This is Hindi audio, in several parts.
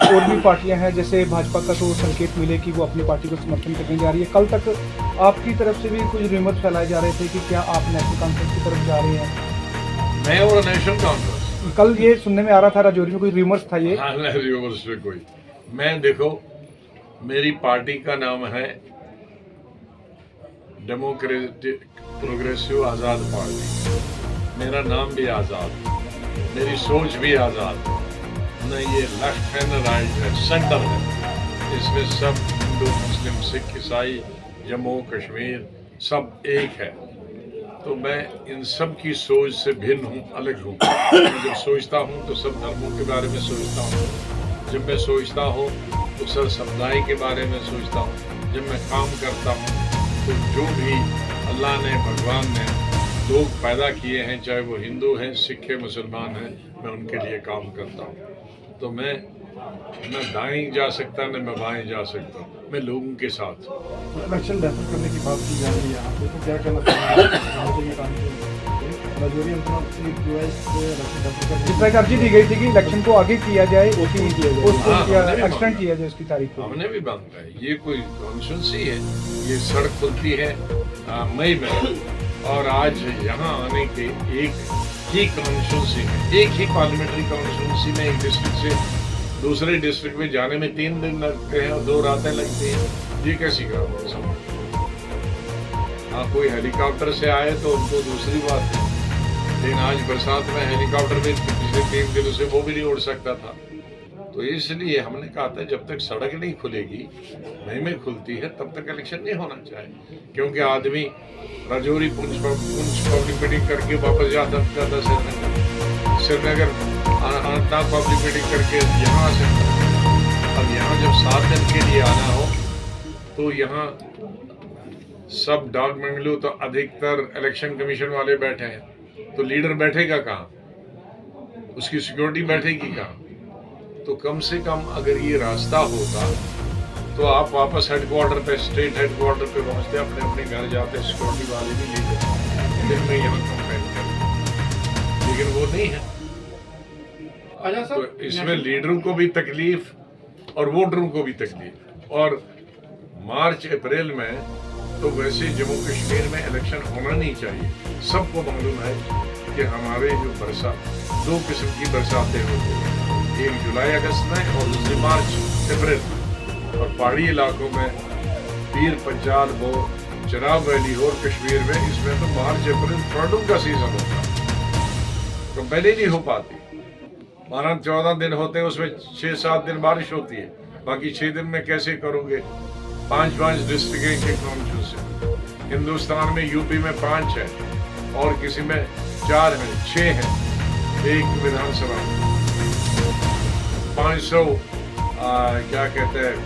और भी पार्टियां हैं, जैसे भाजपा का तो संकेत मिले कि वो अपनी पार्टी को समर्थन करने जा रही है। कल तक आपकी तरफ से भी कुछ रूमर्स फैलाए जा रहे थे कि क्या आप नेशनल कॉन्फ्रेंस की तरफ जा रहे हैं। मैं और नेशनल कॉन्फ्रेंस, कल ये सुनने में आ रहा था, राजौरी में कोई रूमर्स था ये। हाँ रिवर्स में कोई, मैं देखो मेरी पार्टी का नाम है डेमोक्रेटिक प्रोग्रेसिव आज़ाद पार्टी। मेरा नाम भी आज़ाद, मेरी सोच भी आज़ाद, न ये लेफ्ट है न राइट है, सेंटर है। इसमें सब हिंदू मुस्लिम सिख ईसाई जम्मू कश्मीर सब एक है। तो मैं इन सब की सोच से भिन्न हूँ, अलग हूँ। मैं जब सोचता हूँ तो सब धर्मों के बारे में सोचता हूँ। जब मैं सोचता हूँ तो सब समुदाय के बारे में सोचता हूँ। जब मैं काम करता हूँ तो जो भी अल्लाह ने भगवान ने लोग पैदा किए हैं, चाहे वो हिंदू हैं सिख हैं मुसलमान हैं, मैं उनके लिए काम करता हूँ। तो मैं न दाएं जा सकता न मैं बाएं जा सकता, मैं लोगों के साथ। इलेक्शन रेफर करने की बात की जा रही है यहाँ पे, तो क्या कहना चाहिए? राजौरी जिस तरह की अर्जी दी गई थी कि इलेक्शन को आगे किया जाए, एक्सटेंड किया जाए उसकी तारीख को। हमने भी मांगा है। ये कोई कॉन्स्टिट्यूंसी है, ये सड़क खुलती है मई में, और आज यहाँ आने के एक ही कॉन्स्टिट्यूंसी में, एक ही पार्लियामेंट्री कॉन्स्टिट्यूंसी में एक डिस्ट्रिक्ट से दूसरे डिस्ट्रिक्ट में जाने में 3 दिन लगते हैं और 2 रातें लगती हैं। ये कैसी काम? हाँ, कोई हेलीकॉप्टर से आए तो उनको दूसरी बात है, लेकिन आज बरसात में हेलीकॉप्टर में पिछले 3 दिनों से वो भी नहीं उड़ सकता था। तो इसलिए हमने कहा था जब तक सड़क नहीं खुलेगी, मई में खुलती है, तब तक इलेक्शन नहीं होना चाहिए। क्योंकि आदमी राजौरी पुंछ पब्लिक मीटिंग करके वापस जाता श्रीनगर अनंतनाग पब्लिक मीटिंग करके यहाँ आ सकता है। अब यहाँ जब 7 दिन के लिए आना हो तो यहाँ सब डाक मंगलू तो अधिकतर इलेक्शन कमीशन वाले बैठे हैं, तो लीडर बैठेगा कहाँ, उसकी सिक्योरिटी बैठेगी कहाँ? तो कम से कम अगर ये रास्ता होता तो आप वापस हेडक्वार्टर पे, स्टेट हेडक्वार्टर पे पहुंचते, अपने अपने घर जाते, सिक्योरिटी वाले भी लेते, फिर मैं यहाँ कंप्लेन करता, लेकिन वो नहीं है। तो इसमें लीडरों को भी तकलीफ और वोटरों को भी तकलीफ। और मार्च अप्रैल में तो वैसे जम्मू कश्मीर में इलेक्शन होना नहीं चाहिए। सबको मालूम है कि हमारे जो बरसात, 2 किस्म की बरसातें होती हैं, एक जुलाई अगस्त में और दूसरी मार्च अप्रैल में। और पहाड़ी इलाकों में पीर पंजाल हो, चिनाब वैली हो, कश्मीर में इसमें तो मार्च अप्रैल फ्लडों का सीजन होता है, तो पहले नहीं हो पाती। माना 14 दिन होते हैं, उसमें 6-7 दिन बारिश होती है, बाकी 6 दिन में कैसे करोगे? 5 डिस्ट्रिक्ट के कॉन्स्टिट्यूंसी हिंदुस्तान में, यूपी में 5 है और किसी में 4 है, 6 है, एक विधानसभा 500 क्या कहते हैं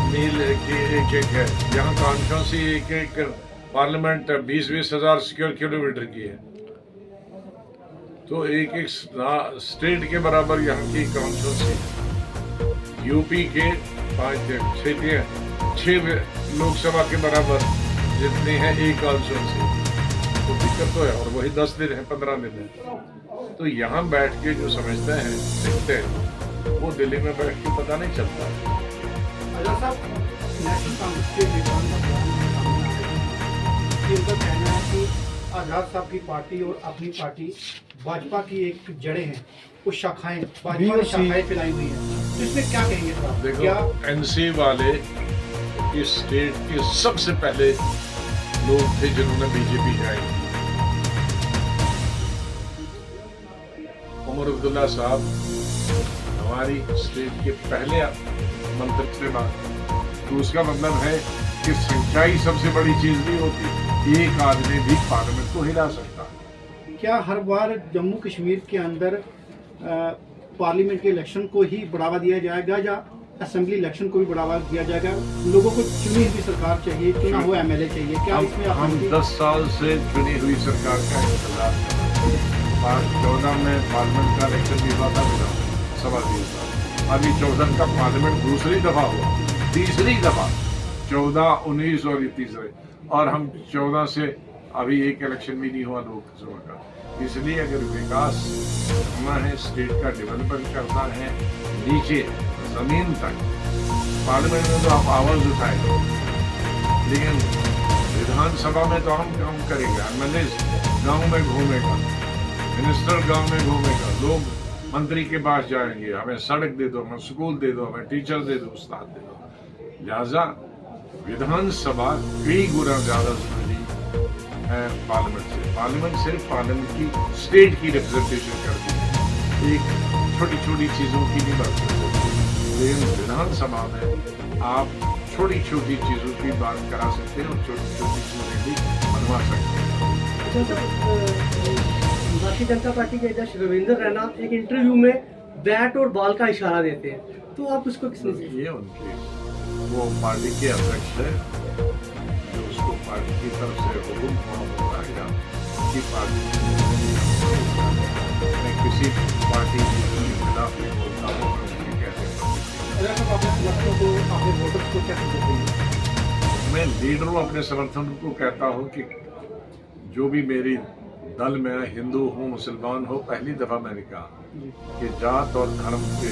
मील की एक है। यहाँ कॉन्स्टिट्यूंसी एक पार्लियामेंट 20-20 हज़ार स्क्वायर किलोमीटर की है, तो एक स्टेट के बराबर यहाँ की कॉन्स्टिट्यूंसी। यूपी के 6 लोकसभा के बराबर जितनी है एक कॉन्स्टिट्यूंसी, तो दिक्कत तो है। और वही 10 दिन है, 15 दिन है। तो यहाँ बैठ के जो समझते हैं, देखते हैं, वो दिल्ली में बैठ के पता नहीं चलता। नेशनल कांग्रेस के नेताओं का कहना है कि आजाद साहब की पार्टी और अपनी पार्टी भाजपा की एक जड़ें हैं, कुछ शाखाएं भाजपा ने शाखाएं फैलाई हुई हैं, तो इसमें क्या कहेंगे साहब? देखो, क्या एनसी वाले इस स्टेट के सबसे पहले लोग थे जिन्होंने बीजेपी ज्वाइन की। उमर अब्दुल्ला साहब हमारी स्टेट के पहले मंत्री थे। तो उसका मतलब है कि सच्चाई सबसे बड़ी चीज नहीं होती, एक आदमी भी पार्लियामेंट को हिला सकता। क्या हर बार जम्मू कश्मीर के अंदर पार्लियामेंट के इलेक्शन को ही बढ़ावा दिया जाएगा या असेंबली इलेक्शन को भी बढ़ावा दिया जाएगा? लोगों को चुनी हुई सरकार चाहिए, चुना हुआ एमएलए चाहिए, क्या इसमें हम 10 साल से चुनी हुई सरकार का इंतजार कर रहे हैं। 14 में पार्लियामेंट का इलेक्शन भी हुआ था, सभा भी हुआ। अभी 14 का पार्लियामेंट दूसरी दफा हुआ, तीसरी दफा 14, 19 और ये तीसरे, और हम 14 से अभी एक इलेक्शन भी नहीं हुआ लोकसभा का। इसलिए अगर विकास करना है, स्टेट का डेवलपमेंट करना है नीचे जमीन तक, पार्लियामेंट में तो आप आवाज उठाएंगे, लेकिन विधानसभा में तो हम काम करेंगे। एमएलए गांव में घूमेगा, मिनिस्टर गांव में घूमेगा, लोग मंत्री के पास जाएंगे, हमें सड़क दे दो, हमें स्कूल दे दो, हमें टीचर दे दो, उस्ताद दे दो। लिहाजा विधानसभा कई गुना ज्यादा जरूरी है पार्लियामेंट से। पार्लियामेंट सिर्फ पार्लियामेंट की स्टेट की रिप्रेजेंटेशन करती है, एक छोटी छोटी चीजों की नहीं बात करती, लेकिन विधानसभा में आप छोटी छोटी चीजों की बात करा सकते हैं और छोटी छोटी चीजें भी बनवा सकते हैं। भारतीय जनता पार्टी के अध्यक्ष रविंद्र रैना एक इंटरव्यू में बैट और बॉल का इशारा देते हैं, तो आप उसको किसने से? ये उनके वो पार्टी के अध्यक्ष है, जो उसको पार्टी की तरफ से हुक्म होता है या उनकी पार्टी, मैं किसी पार्टी के खिलाफ नहीं बोलता हूँ, मैं उनकी कहते हैं। मैं लीडरों अपने समर्थन को कहता हूँ कि जो भी मेरी दल में हिंदू हो मुसलमान हो, पहली दफा मैंने कहा कि जात और धर्म के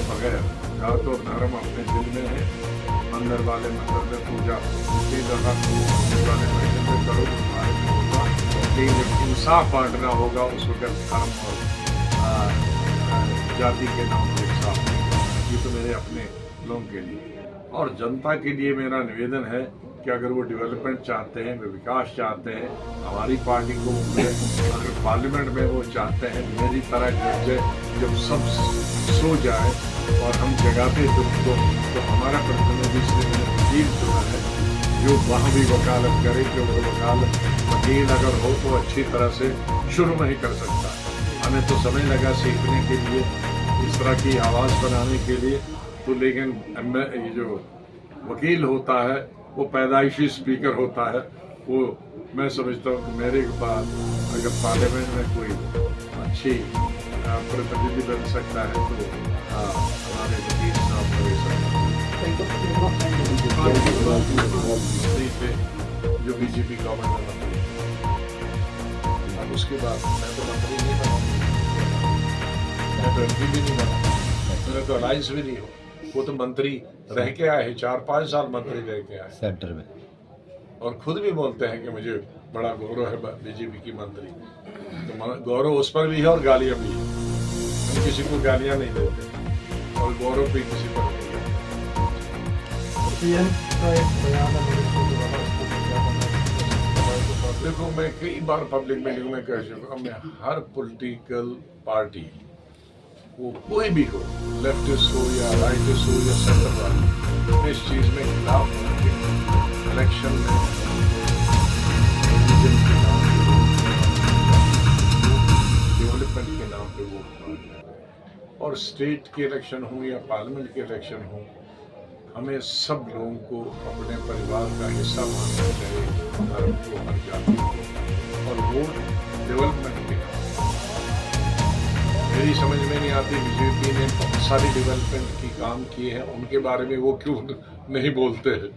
बगैर, जात और धर्म अपने दिल में है, मंदिर वाले मंदिर में पूजा जितनी दफा मंदिर वाले मंदिर में करो तुम्हारे में होगा, लेकिन जब इंसाफ बांटना होगा उस वक्त धर्म और जाति के नाम पर इंसाफ नहीं करना। ये तो मेरे अपने लोगों के लिए और जनता के लिए मेरा निवेदन है कि अगर वो डेवलपमेंट चाहते हैं, वो विकास चाहते हैं, हमारी पार्टी को अगर पार्लियामेंट में वो चाहते हैं मेरी तरह जब सब सो जाए और हम जगाते तो हमारा प्रतिनिधि से वकील चुना है जो वहाँ भी वकालत करे, क्योंकि वकील अगर हो तो अच्छी तरह से शुरू में ही कर सकता है। हमें तो समय लगा सीखने के लिए, इस तरह की आवाज़ बनाने के लिए, तो लेकिन ये जो वकील होता है वो पैदाइशी स्पीकर होता है। वो मैं समझता हूँ कि मेरे बाद अगर पार्लियामेंट में कोई अच्छी प्रतिनिधि बन सकता है तो हमारे वकील साहब जो बीजेपी गवर्नमेंट में मंत्री, अब उसके बाद मैं तो मंत्री नहीं बना, मैं तो एमपी भी नहीं बना, मेरा तो अलायंस भी नहीं हो। वो तो मंत्री रह के आए हैं, 4-5 साल मंत्री रह के आए सेंटर में, और खुद भी बोलते हैं कि मुझे बड़ा गौरव है बीजेपी की मंत्री। तो गौरव उस पर भी है और गालियां भी है। हम किसी को गालियां नहीं देते और गौरव भी किसी पर नहीं है। देखो, मैं कई बार पब्लिक मीटिंग में कह चुका हूं, मैं हर पॉलिटिकल पार्टी वो कोई भी हो, लेफ्टिस्ट हो या राइटिस्ट हो या सेंटर वाला, इस चीज में खिलाफ होंगे। इलेक्शन में डेवलपमेंट के नाम पे वोट, और स्टेट के इलेक्शन हो या पार्लियामेंट के इलेक्शन हो, हमें सब लोगों को अपने परिवार का हिस्सा मानना चाहिए, धर्म को, हर जाति को, और वोट डेवलपमेंट के नाम। मेरी समझ में नहीं आती बीजेपी ने बहुत सारी डेवलपमेंट की काम किए हैं, उनके बारे में वो क्यों नहीं बोलते हैं,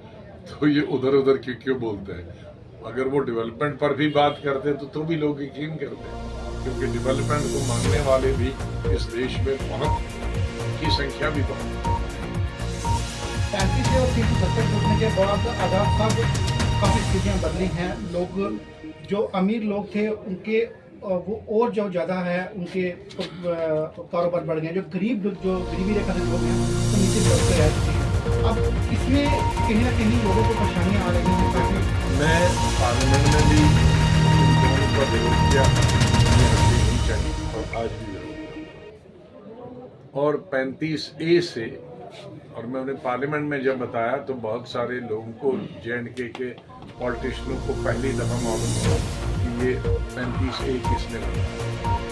तो ये उधर उधर क्यों बोलते हैं। अगर वो डेवलपमेंट पर भी बात करते तो भी लोग यकीन करते हैं, क्योंकि डेवलपमेंट को मानने वाले भी इस देश में बहुत की संख्या भी बहुत। 35 से और 370 टूटने के बाद आजाद साहब काफ़ी स्थितियाँ बदली हैं। लोग जो अमीर लोग थे उनके वो और जो ज़्यादा है उनके कारोबार बढ़ गए, जो गरीब लोग, जो गरीबी रेखा से लोग हैं तो नीचे स्तर पर रह चुके हैं। अब इसमें कहीं ना कहीं लोगों को परेशानियाँ आ रही हैं। काफ़ी मैं पार्लियामेंट में भी का विरोध किया, नहीं चाहिए और आज भी और 35A से, और मैंने पार्लियामेंट में जब बताया तो बहुत सारे लोगों को J&K के पॉलिटिशियनों को पहली दफा मालूम हुआ कि ये 35A किसने बनाया।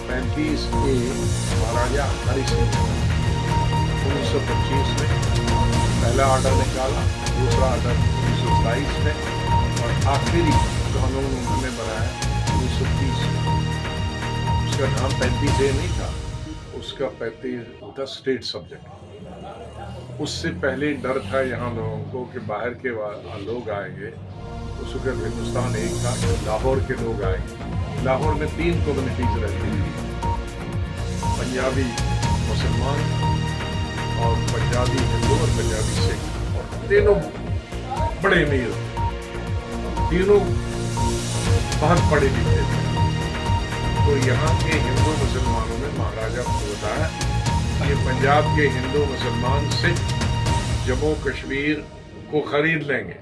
35A महाराजा हरि सिंह ने 1925 में पहला ऑर्डर निकाला, दूसरा ऑर्डर 1922 में और आखिरी कानून उन्होंने बनाया 1930 में। उसका नाम 35A नहीं था, उसका 35 था स्टेट सब्जेक्ट। उससे पहले डर था यहाँ लोगों को कि बाहर के लोग आएंगे, उस वक्त हिंदुस्तान एक था, लाहौर के लोग आएंगे, लाहौर में 3 कम्युनिटीज रहती थी, पंजाबी मुसलमान और पंजाबी हिंदू और पंजाबी सिख, और तीनों बड़े अमीर, तीनों बहुत पढ़े लिखे थे। तो यहाँ के हिंदू मुसलमानों में महाराजा को बताया ये पंजाब के हिंदू मुसलमान सिख जम्मू कश्मीर को खरीद लेंगे,